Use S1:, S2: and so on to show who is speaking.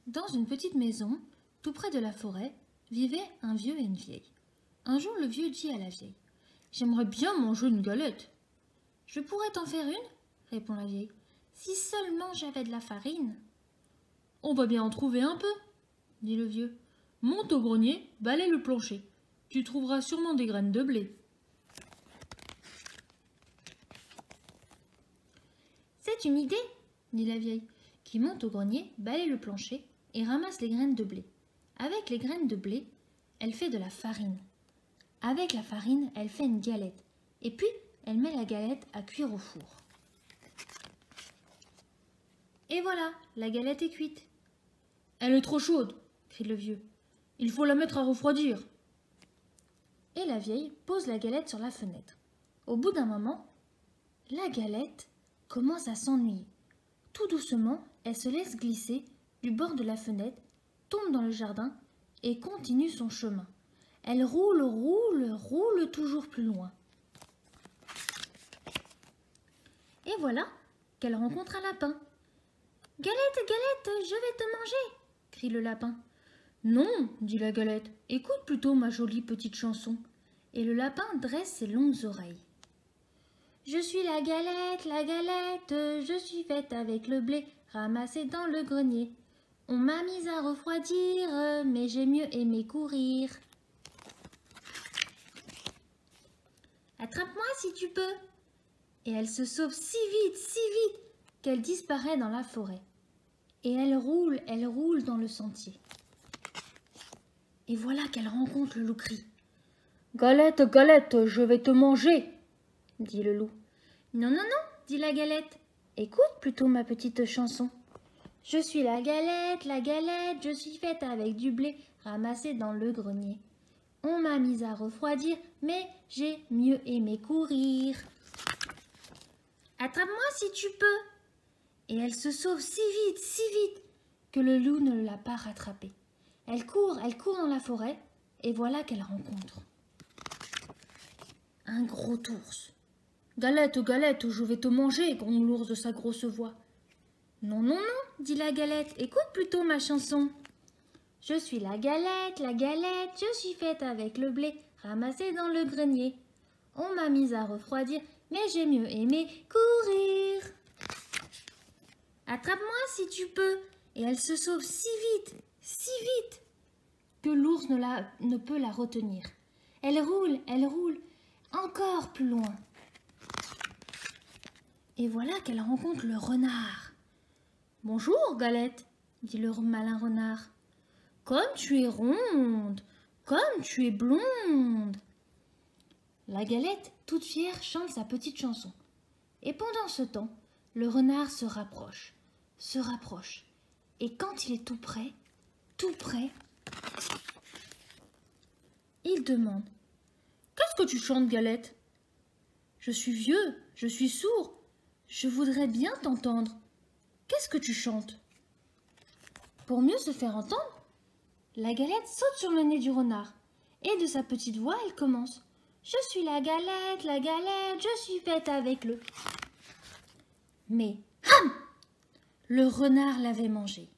S1: Dans une petite maison, tout près de la forêt, vivait un vieux et une vieille. Un jour, le vieux dit à la vieille : « J'aimerais bien manger une galette. »« Je pourrais t'en faire une, » répond la vieille, « si seulement j'avais de la farine. »« On va bien en trouver un peu, » dit le vieux. « Monte au grenier, balaie le plancher. Tu trouveras sûrement des graines de blé. » « C'est une idée, » dit la vieille, qui monte au grenier, balaie le plancher et ramasse les graines de blé. Avec les graines de blé, elle fait de la farine. Avec la farine, elle fait une galette. Et puis, elle met la galette à cuire au four. Et voilà, la galette est cuite. « Elle est trop chaude, » crie le vieux. « Il faut la mettre à refroidir. » Et la vieille pose la galette sur la fenêtre. Au bout d'un moment, la galette commence à s'ennuyer. Tout doucement, elle se laisse glisser du bord de la fenêtre, tombe dans le jardin et continue son chemin. Elle roule, roule, roule toujours plus loin. Et voilà qu'elle rencontre un lapin. « Galette, galette, je vais te manger !» crie le lapin. « Non, » dit la galette, « écoute plutôt ma jolie petite chanson. » Et le lapin dresse ses longues oreilles. « Je suis la galette, je suis faite avec le blé ramassé dans le grenier. On m'a mise à refroidir, mais j'ai mieux aimé courir. Attrape-moi si tu peux. » Et elle se sauve si vite, qu'elle disparaît dans la forêt. Et elle roule dans le sentier. Et voilà qu'elle rencontre le loup gris. « Galette, galette, je vais te manger !» dit le loup. « Non, non, non, » dit la galette. « Écoute plutôt ma petite chanson. Je suis la galette, je suis faite avec du blé ramassé dans le grenier. On m'a mise à refroidir, mais j'ai mieux aimé courir. Attrape-moi si tu peux. » Et elle se sauve si vite, que le loup ne l'a pas rattrapée. Elle court dans la forêt, et voilà qu'elle rencontre un gros ours. « Galette, galette, je vais te manger !» gronde l'ours de sa grosse voix. « Non, non, non, » dit la galette, « écoute plutôt ma chanson. Je suis la galette, je suis faite avec le blé ramassé dans le grenier. On m'a mise à refroidir, mais j'ai mieux aimé courir. Attrape-moi si tu peux. » Et elle se sauve si vite, que l'ours ne peut la retenir. Elle roule, encore plus loin. Et voilà qu'elle rencontre le renard. « Bonjour, Galette, » dit le malin renard. « Comme tu es ronde, comme tu es blonde. » La Galette, toute fière, chante sa petite chanson. Et pendant ce temps, le renard se rapproche. Et quand il est tout près, il demande : « Qu'est-ce que tu chantes, Galette ? Je suis vieux, je suis sourd. Je voudrais bien t'entendre. Qu'est-ce que tu chantes ?» Pour mieux se faire entendre, la Galette saute sur le nez du renard. Et de sa petite voix, elle commence : « Je suis la galette, je suis faite avec le... » Mais, hum ! Le renard l'avait mangée.